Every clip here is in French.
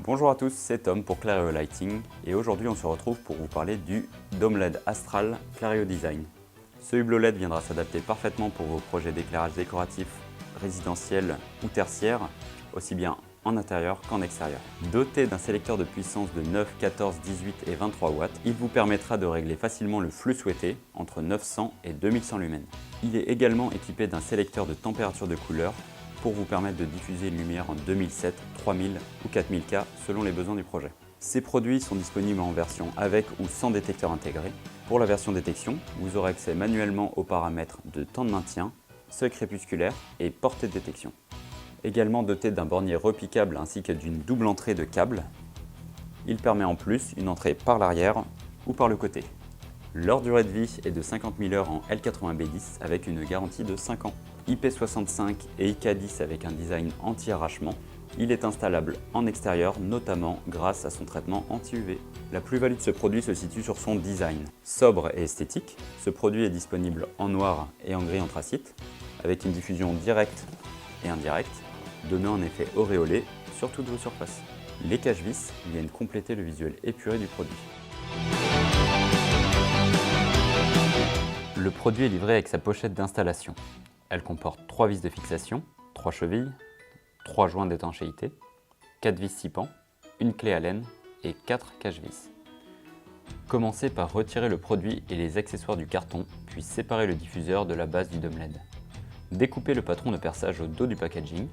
Bonjour à tous, c'est Tom pour Clario Lighting et aujourd'hui on se retrouve pour vous parler du Dome LED Astral Clario Design. Ce hublot LED viendra s'adapter parfaitement pour vos projets d'éclairage décoratif, résidentiel ou tertiaire, aussi bien en intérieur qu'en extérieur. Doté d'un sélecteur de puissance de 9, 14, 18 et 23 watts, il vous permettra de régler facilement le flux souhaité entre 900 et 2100 lumens. Il est également équipé d'un sélecteur de température de couleur pour vous permettre de diffuser une lumière en 2007, 3000 ou 4000K selon les besoins du projet. Ces produits sont disponibles en version avec ou sans détecteur intégré. Pour la version détection, vous aurez accès manuellement aux paramètres de temps de maintien, seuil crépusculaire et portée de détection. Également doté d'un bornier repiquable ainsi que d'une double entrée de câble, il permet en plus une entrée par l'arrière ou par le côté. Leur durée de vie est de 50 000 heures en L80B10 avec une garantie de 5 ans. IP65 et IK10 avec un design anti-arrachement, il est installable en extérieur, notamment grâce à son traitement anti-UV. La plus-value de ce produit se situe sur son design. Sobre et esthétique, ce produit est disponible en noir et en gris anthracite, avec une diffusion directe et indirecte, donnant un effet auréolé sur toutes vos surfaces. Les cache-vis viennent compléter le visuel épuré du produit. Le produit est livré avec sa pochette d'installation. Elle comporte 3 vis de fixation, 3 chevilles, 3 joints d'étanchéité, 4 vis 6 pans, une clé Allen et 4 cache-vis. Commencez par retirer le produit et les accessoires du carton, puis séparer le diffuseur de la base du dôme LED. Découpez le patron de perçage au dos du packaging,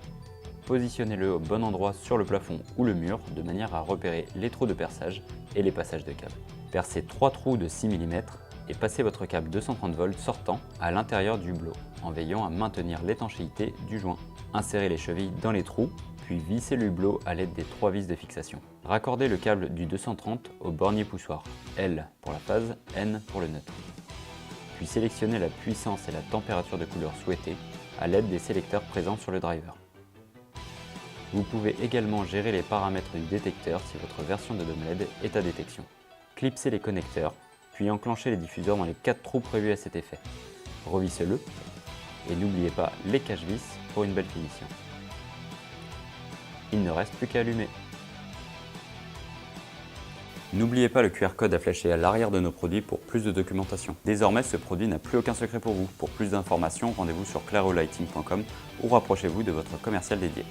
positionnez-le au bon endroit sur le plafond ou le mur de manière à repérer les trous de perçage et les passages de câbles. Percez 3 trous de 6 mm et passez votre câble 230 volts sortant à l'intérieur du hublot, en veillant à maintenir l'étanchéité du joint. Insérez les chevilles dans les trous, puis vissez le hublot à l'aide des 3 vis de fixation. Raccordez le câble du 230 au bornier poussoir, L pour la phase, N pour le neutre. Puis sélectionnez la puissance et la température de couleur souhaitée à l'aide des sélecteurs présents sur le driver. Vous pouvez également gérer les paramètres du détecteur si votre version de dôme LED est à détection. Clipsez les connecteurs, puis enclenchez les diffuseurs dans les 4 trous prévus à cet effet. Revissez-le et n'oubliez pas les cache-vis pour une belle finition. Il ne reste plus qu'à allumer. N'oubliez pas le QR code à flasher à l'arrière de nos produits pour plus de documentation. Désormais, ce produit n'a plus aucun secret pour vous. Pour plus d'informations, rendez-vous sur clariolighting.com ou rapprochez-vous de votre commercial dédié.